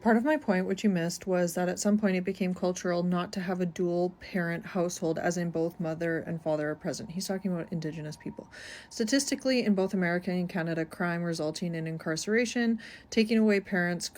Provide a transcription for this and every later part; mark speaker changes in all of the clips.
Speaker 1: Part of my point, which you missed, was that at some point it became cultural not to have a dual parent household, as in both mother and father are present. He's talking about Indigenous people. Statistically, in both America and Canada, crime resulting in incarceration, taking away parents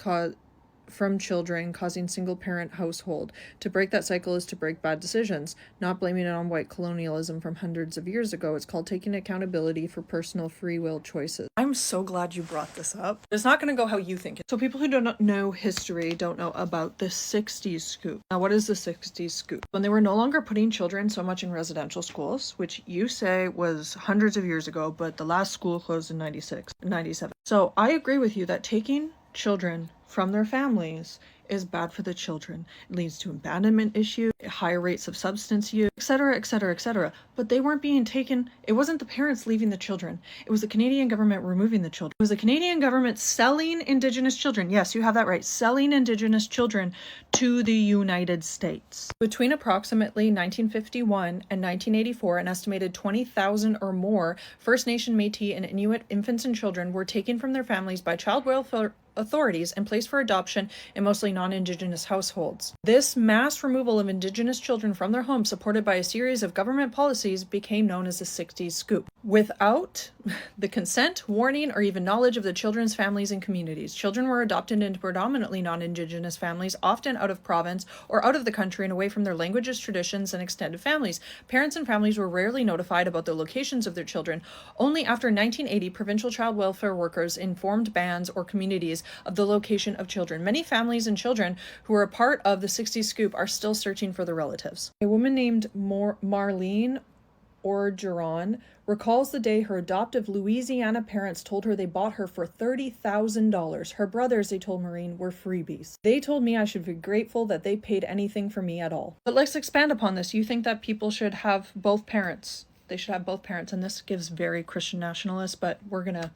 Speaker 1: from children, causing single-parent household. To break that cycle is to break bad decisions, not blaming it on white colonialism from hundreds of years ago. It's called taking accountability for personal free will choices. I'm so glad you brought this up. It's not going to go how you think it. So people who don't know history don't know about the 60s scoop. Now, what is the 60s scoop? When they were no longer putting children so much in residential schools, which you say was hundreds of years ago, but the last school closed in 97. So I agree with you that taking children from their families is bad for the children. It leads to abandonment issues, higher rates of substance use, etc., etc., etc. But they weren't being taken. It wasn't the parents leaving the children. It was the Canadian government removing the children. It was the Canadian government selling Indigenous children. Yes, you have that right. Selling Indigenous children to the United States. Between approximately 1951 and 1984, an estimated 20,000 or more First Nation, Métis, and Inuit infants and children were taken from their families by child welfare authorities and placed for adoption in mostly non-Indigenous households. This mass removal of Indigenous children from their homes, supported by a series of government policies, became known as the 60s scoop. Without the consent, warning, or even knowledge of the children's families and communities, children were adopted into predominantly non-Indigenous families, often out of province or out of the country and away from their languages, traditions, and extended families. Parents and families were rarely notified about the locations of their children. Only after 1980, provincial child welfare workers informed bands or communities of the location of children. Many families and children who are a part of the 60s scoop are still searching for their relatives. A woman named Marlene Orgeron recalls the day her adoptive Louisiana parents told her they bought her for $30,000. Her brothers, they told Maureen, were freebies. They told me I should be grateful that they paid anything for me at all. But let's expand upon this. You think that people should have both parents. They should have both parents, and this gives very Christian nationalist, but we're going to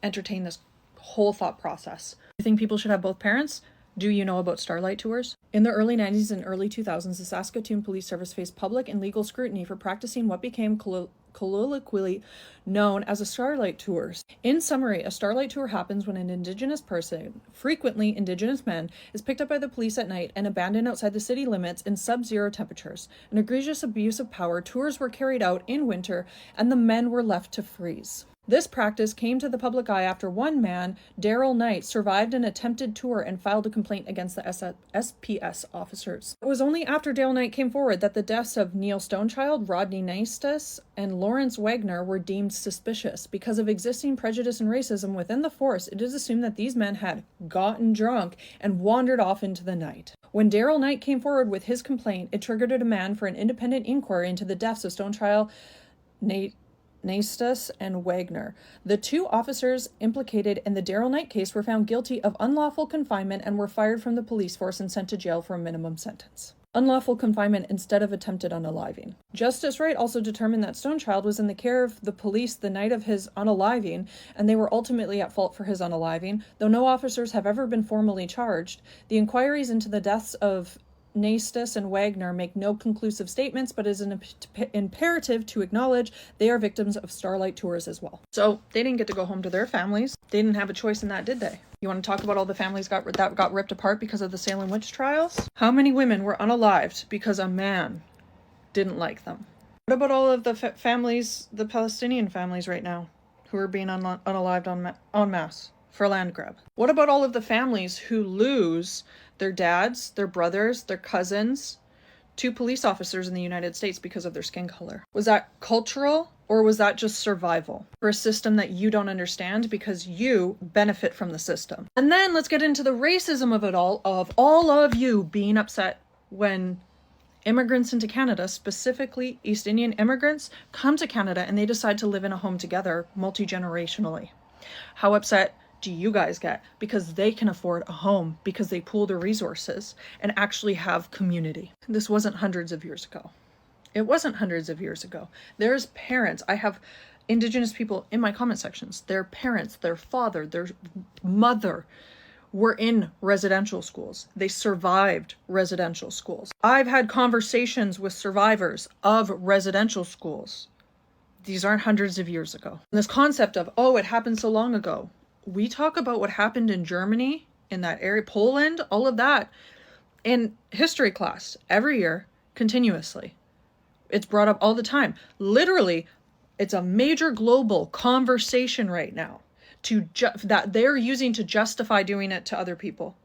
Speaker 1: entertain this whole thought process. You think people should have both parents? Do you know about Starlight Tours? In the early 90s and early 2000s, the Saskatoon Police Service faced public and legal scrutiny for practicing what became colloquially known as a Starlight Tours. In summary, a Starlight Tour happens when an Indigenous person, frequently Indigenous men, is picked up by the police at night and abandoned outside the city limits in sub-zero temperatures. An egregious abuse of power, tours were carried out in winter and the men were left to freeze. This practice came to the public eye after one man, Daryl Knight, survived an attempted tour and filed a complaint against the SPS officers. It was only after Daryl Knight came forward that the deaths of Neil Stonechild, Rodney Naistus, and Lawrence Wagner were deemed suspicious. Because of existing prejudice and racism within the force, it is assumed that these men had gotten drunk and wandered off into the night. When Daryl Knight came forward with his complaint, it triggered a demand for an independent inquiry into the deaths of Stonechild, Naistus, and Wagner. The two officers implicated in the Daryl Knight case were found guilty of unlawful confinement and were fired from the police force and sent to jail for a minimum sentence. Unlawful confinement instead of attempted unaliving. Justice Wright also determined that Stonechild was in the care of the police the night of his unaliving, and they were ultimately at fault for his unaliving. Though no officers have ever been formally charged, the inquiries into the deaths of Naistus and Wagner make no conclusive statements, but is an imperative to acknowledge they are victims of Starlight Tours as well. So they didn't get to go home to their families. They didn't have a choice in that, did they? You want to talk about all the families that got ripped apart because of the Salem witch trials? How many women were unalived because a man didn't like them? What about all of the families, the Palestinian families right now, who are being unalived en masse for land grab? What about all of the families who lose their dads, their brothers, their cousins to police officers in the United States because of their skin color? Was that cultural, or was that just survival for a system that you don't understand because you benefit from the system? And then let's get into the racism of it all of you being upset when immigrants into Canada, specifically East Indian immigrants, come to Canada and they decide to live in a home together multi-generationally. How upset do you guys get? Because they can afford a home, because they pool their resources and actually have community. This wasn't hundreds of years ago. It wasn't hundreds of years ago. There's parents. I have Indigenous people in my comment sections. Their parents, their father, their mother were in residential schools. They survived residential schools. I've had conversations with survivors of residential schools. These aren't hundreds of years ago. And this concept of, oh, it happened so long ago. We talk about what happened in Germany in that area, Poland, all of that, in history class every year, continuously. It's brought up all the time. Literally, it's a major global conversation right now that they're using to justify doing it to other people.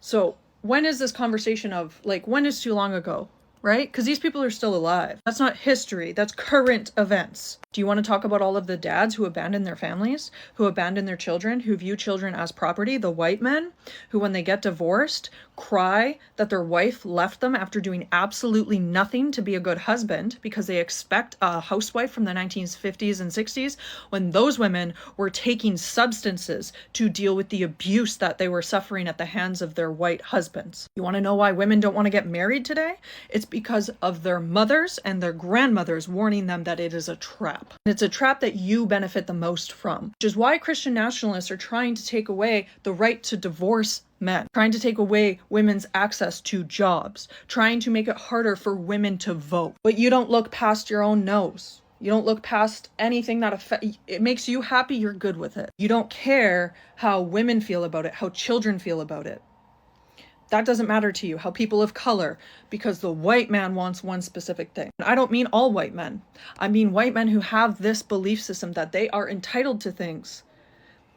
Speaker 1: So when is this conversation of, like, when is too long ago, right? Because these people are still alive. That's not history. That's current events. Do you want to talk about all of the dads who abandon their families, who abandon their children, who view children as property? The white men who, when they get divorced, cry that their wife left them after doing absolutely nothing to be a good husband because they expect a housewife from the 1950s and 60s, when those women were taking substances to deal with the abuse that they were suffering at the hands of their white husbands. You want to know why women don't want to get married today? It's because of their mothers and their grandmothers warning them that it is a trap. And it's a trap that you benefit the most from, which is why Christian nationalists are trying to take away the right to divorce men, trying to take away women's access to jobs, trying to make it harder for women to vote. But you don't look past your own nose. You don't look past anything that it makes you happy, you're good with it. You don't care how women feel about it, how children feel about it. That doesn't matter to you, how people of color, because the white man wants one specific thing. And I don't mean all white men. I mean white men who have this belief system that they are entitled to things.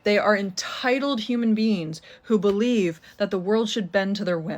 Speaker 1: They are entitled human beings who believe that the world should bend to their whim.